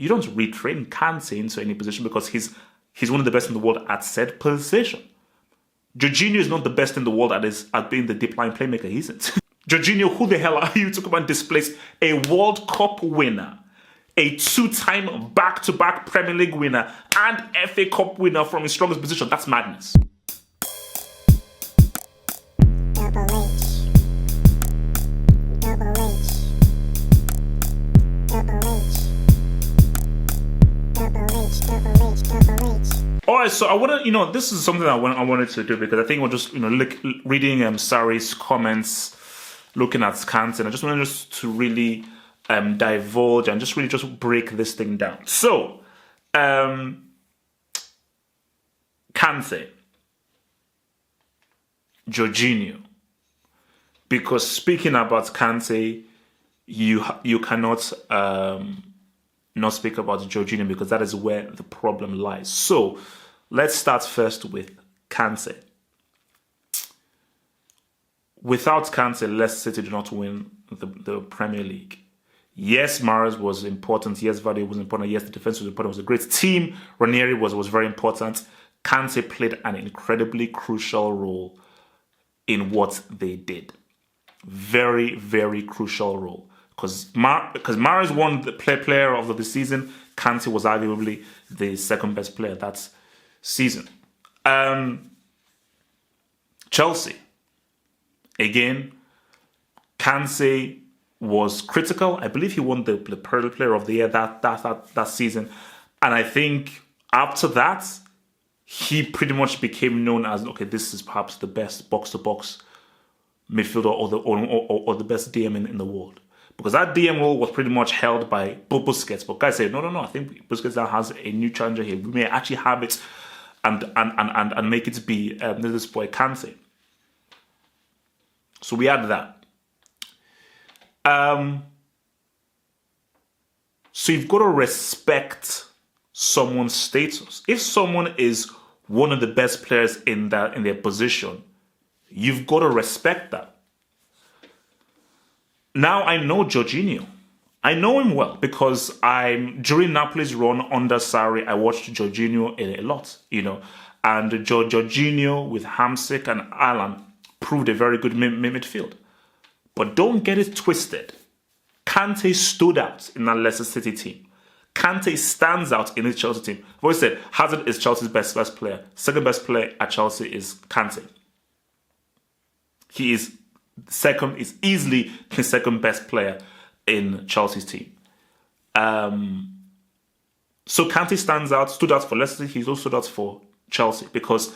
You don't retrain Kante into any position because he's one of the best in the world at said position. Jorginho is not the best in the world at being the deep line playmaker. He isn't. Jorginho, who the hell are you to come and displace a World Cup winner, a 2-time back-to-back Premier League winner, and FA Cup winner from his strongest position? That's madness. Alright, so I want to, this is something I wanted to do because I think we're just, reading Sarri's comments, looking at Kante, and I just wanted to really divulge and just break this thing down. So, Kante, Jorginho, because speaking about Kante, you cannot not speak about Jorginho because that is where the problem lies. So, let's start first with Kante. Without Kante, Leicester City did not win the Premier League. Yes, Mahrez was important. Yes, Vardy was important. Yes, the defense was important. It was a great team. Ranieri was very important. Kante played an incredibly crucial role in what they did. Very, very crucial role. Because Mahrez won the player of the season, Kante was arguably the second best player that season. Chelsea. Again, Kante was critical. I believe he won the player of the year that season. And I think after that, he pretty much became known as, okay, this is perhaps the best box-to-box midfielder or the best DM in the world. Because that DM role was pretty much held by Busquets. But guys said, no, I think Busquets now has a new challenger here. We may actually have it and make it be this boy Kante. So we had that. So you've got to respect someone's status. If someone is one of the best players in their position, you've got to respect that. Now I know Jorginho. I know him well because during Napoli's run under Sarri, I watched Jorginho a lot, and Jorginho with Hamsik and Alan proved a very good midfield. But don't get it twisted. Kante stood out in that Leicester City team. Kante stands out in his Chelsea team. I've always said Hazard is Chelsea's best player. Second best player at Chelsea is Kante. He is easily the second best player in Chelsea's team. So Kante stood out for Leicester. He's also stood out for Chelsea because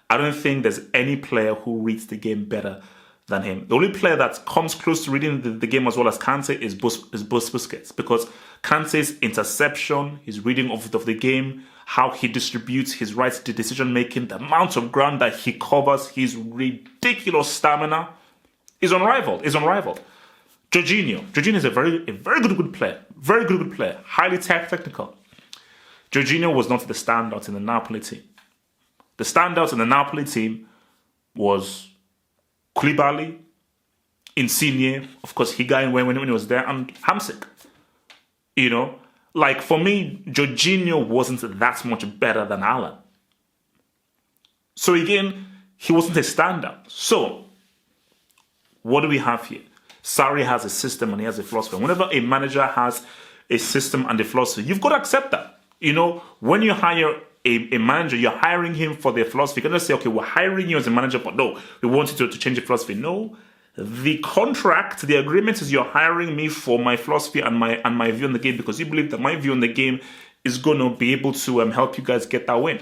I don't think there's any player who reads the game better than him. The only player that comes close to reading the game as well as Kante is Busquets, because Kante's interception, his reading of the game, how he distributes his right to decision making, the amount of ground that he covers, his ridiculous stamina is unrivaled. Jorginho is a very good player. Very good player. Highly technical. Jorginho was not the standout in the Napoli team. The standout in the Napoli team was Koulibaly, Insigne, of course Higuain when he was there, and Hamsik. For me, Jorginho wasn't that much better than Alan. So again, he wasn't a standout. So, what do we have here? Sarri has a system and he has a philosophy. Whenever a manager has a system and a philosophy, you've got to accept that. When you hire a manager, you're hiring him for their philosophy. You can just say, okay, we're hiring you as a manager, but no, we want you to change your philosophy. No, the contract, the agreement is you're hiring me for my philosophy and my view on the game because you believe that my view on the game is going to be able to help you guys get that win.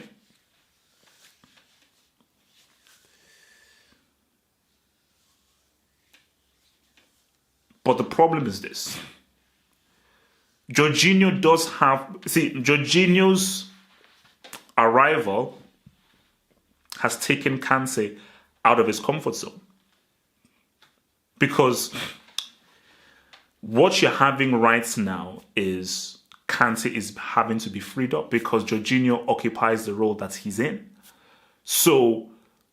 But the problem is this. Jorginho's arrival has taken Kante out of his comfort zone. Because what you're having right now is Kante is having to be freed up because Jorginho occupies the role that he's in. So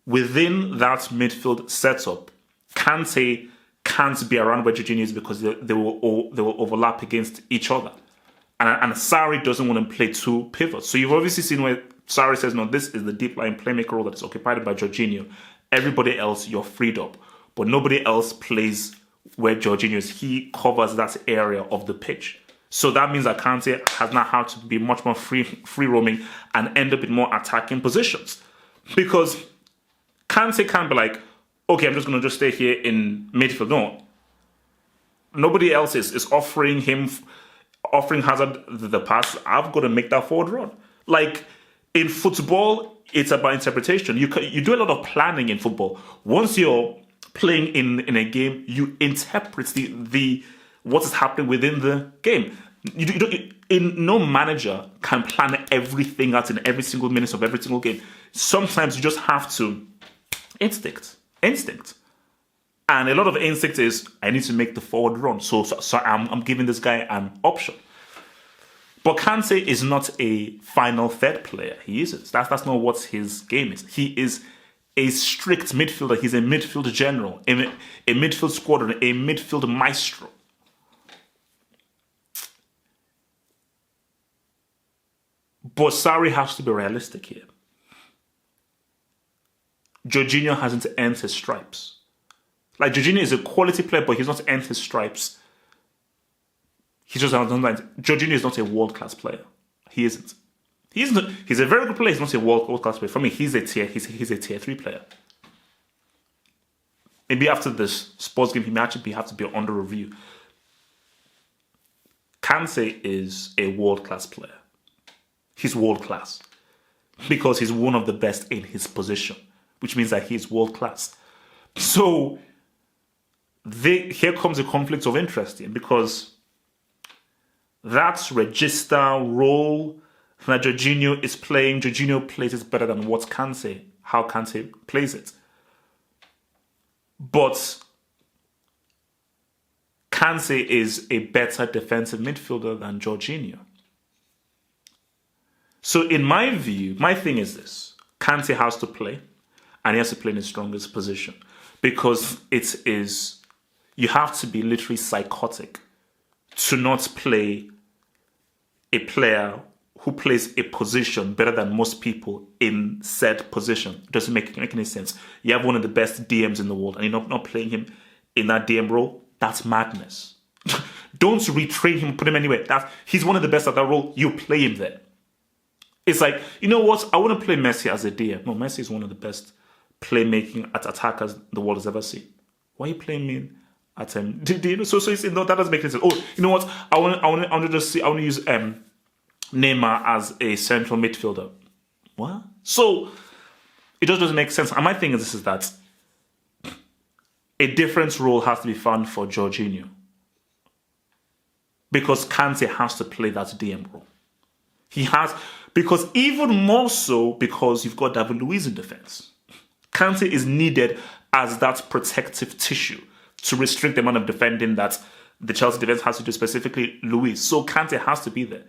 within that midfield setup, Kante can't be around where Jorginho is because they will overlap against each other. And Sarri doesn't want to play two pivots. So you've obviously seen where Sarri says, no, this is the deep line playmaker role that is occupied by Jorginho. Everybody else, you're freed up. But nobody else plays where Jorginho is. He covers that area of the pitch. So that means that Kante has now had to be much more free roaming and end up in more attacking positions. Because Kante can't be like, okay, I'm just going to just stay here in midfield. No. Nobody else is offering Hazard the pass. I've got to make that forward run. Like, in football, it's about interpretation. You do a lot of planning in football. Once you're playing in a game, you interpret the what is happening within the game. No manager can plan everything out in every single minute of every single game. Sometimes you just have to instinct. And a lot of instinct is, I need to make the forward run. So I'm giving this guy an option. But Kante is not a final third player. He isn't. That's not what his game is. He is a strict midfielder. He's a midfield general, a midfield squadron, a midfield maestro. But Sarri has to be realistic here. Jorginho hasn't earned his stripes. Like, Jorginho is a quality player, but he's not earned his stripes. Jorginho is not a world-class player. He isn't. He's a very good player. He's not a world-class player. For me, he's a tier 3 player. Maybe after this sports game, he may actually have to be under review. Kante is a world-class player. He's world-class because he's one of the best in his position, which means that he's world-class. So here comes a conflict of interest in, because that register role that Jorginho is playing, Jorginho plays it better than how Kante plays it. But Kante is a better defensive midfielder than Jorginho. So in my view, my thing is this. Kante has to play, and he has to play in his strongest position, because you have to be literally psychotic to not play a player who plays a position better than most people in said position. It doesn't make any sense. You have one of the best DMs in the world, and you're not playing him in that DM role. That's madness. Don't retrain him, put him anywhere. He's one of the best at that role. You play him there. It's like, you know what? I want to play Messi as a DM. No, Messi is one of the best playmaking attackers the world has ever seen. Why are you playing me at him? So that doesn't make any sense. Oh, you know what? I want to use Neymar as a central midfielder. What? So it just doesn't make sense. And my thing is that a different role has to be found for Jorginho, because Kante has to play that DM role. He has, because even more so because you've got David Luiz in defense. Kante is needed as that protective tissue to restrict the amount of defending that the Chelsea defense has to do, specifically Luiz. So Kante has to be there.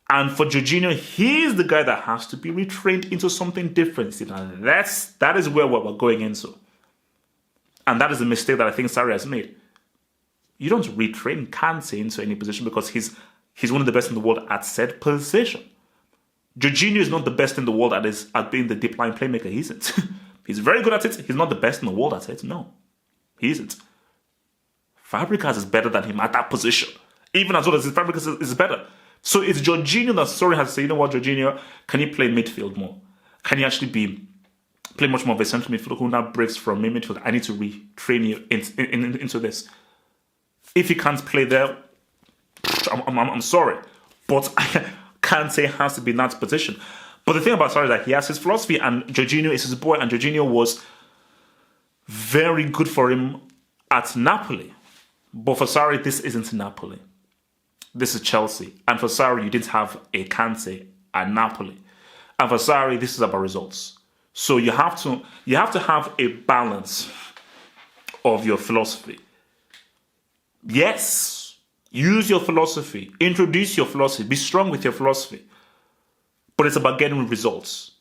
And for Jorginho, he's the guy that has to be retrained into something different. See, now that is where we're going into. And that is a mistake that I think Sarri has made. You don't retrain Kante into any position, because he's one of the best in the world at said position. Jorginho is not the best in the world at being the deep line playmaker. He isn't. He's very good at it. He's not the best in the world at it. No, he isn't. Fabregas is better than him at that position. Even as well as Fabregas is better. So it's Jorginho that Sarri has to say, you know what, Jorginho, can you play midfield more? Can you actually play much more of a central midfielder who now breaks from midfield? I need to retrain you into this. If he can't play there, I'm sorry. But Kante has to be in that position. But the thing about Sarri is that he has his philosophy, and Jorginho is his boy, and Jorginho was very good for him at Napoli. But for Sarri, this isn't Napoli. This is Chelsea. And for Sarri, you didn't have a Kante at Napoli. And for Sarri, this is about results. So you have to have a balance of your philosophy. Yes, use your philosophy, introduce your philosophy, be strong with your philosophy. But it's about getting results.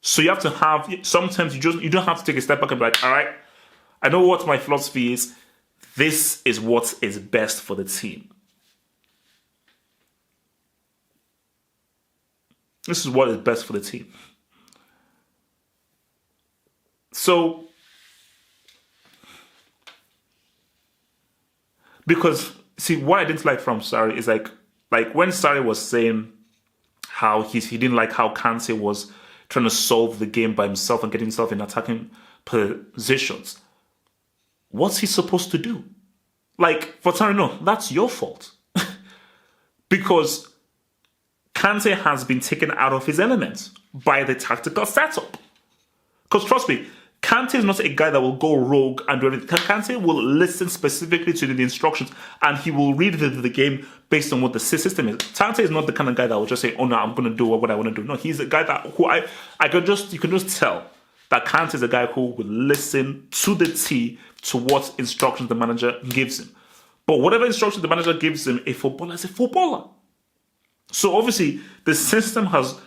So you have to have, sometimes you don't have to take a step back and be like, all right, I know what my philosophy is. This is what is best for the team. This is what is best for the team. So, because, see, what I didn't like from Sarri is like when Sarri was saying how he didn't like how Kante was trying to solve the game by himself and getting himself in attacking positions. What's he supposed to do? Like, for Sarri, no, that's your fault. Because Kante has been taken out of his element by the tactical setup. Because trust me, Kante is not a guy that will go rogue and do anything. Kante will listen specifically to the instructions and he will read the game based on what the system is. Kante is not the kind of guy that will just say, oh no, I'm going to do what I want to do. No, he's a guy that you can just tell that Kante is a guy who will listen to the T to what instructions the manager gives him. But whatever instructions the manager gives him, a footballer is a footballer. So obviously, the system has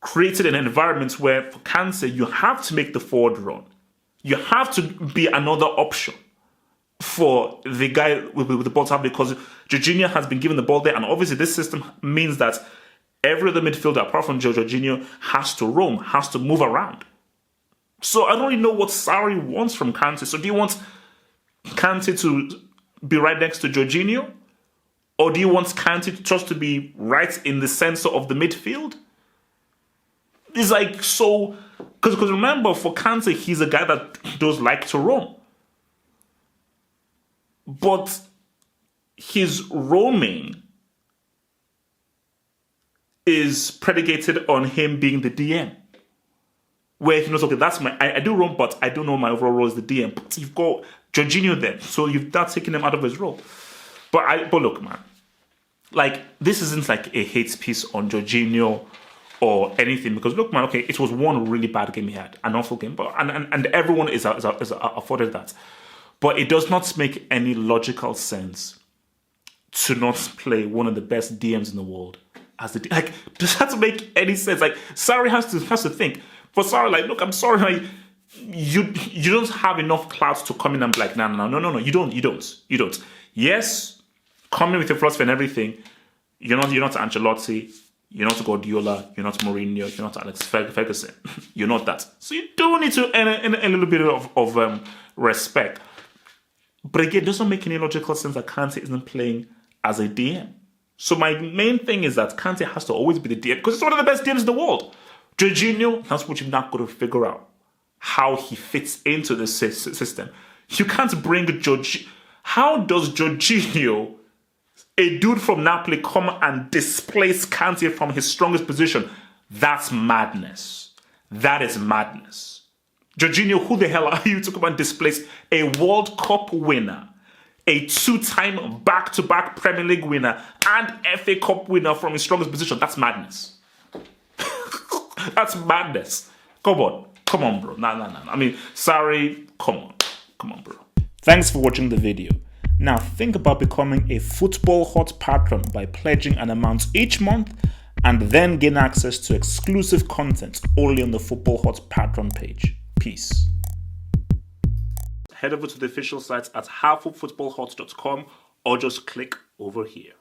created an environment where for Kante, you have to make the forward run. You have to be another option for the guy with the ball to have, because Jorginho has been given the ball there. And obviously, this system means that every other midfielder, apart from Jorginho, has to roam, has to move around. So I don't really know what Sarri wants from Kante. So do you want Kante to be right next to Jorginho? Or do you want Kante just to be right in the center of the midfield? It's like so... Because remember, for Kante, he's a guy that does like to roam. But his roaming is predicated on him being the DM. Where he knows, okay, that's I do roam, but I don't know my overall role as the DM. But you've got Jorginho there, so you've not taken him out of his role. But look, man, like, this isn't like a hate piece on Jorginho or anything, because look, man, okay, it was one really bad game he had, an awful game, but and everyone is afforded that. But it does not make any logical sense to not play one of the best DMs in the world as the like. Does that make any sense? Like, Sarri has to think. For Sarri, like, look, I'm sorry, like, you don't have enough clout to come in and be like, no, you don't. Yes, come in with your philosophy and everything. You're not Ancelotti, you're not Guardiola, you're not Mourinho, you're not Alex Ferguson. You're not that. So you do need to earn a little bit of respect. But again, it doesn't make any logical sense that Kante isn't playing as a DM. So my main thing is that Kante has to always be the DM, because it's one of the best DMs in the world. Jorginho, that's what you've not got to figure out, how he fits into the system. You can't bring Jorginho. How does Jorginho, a dude from Napoli, come and displace Kante from his strongest position? That's madness. That is madness. Jorginho, who the hell are you to come and displace a World Cup winner, a two-time back-to-back Premier League winner, and FA Cup winner from his strongest position? That's madness. That's madness. Come on, bro. Nah. I mean, sorry. Come on, bro. Thanks for watching the video. Now think about becoming a Football Hot patron by pledging an amount each month and then gain access to exclusive content only on the Football Hot patron page. Peace. Head over to the official site at halffootballhot.com or just click over here.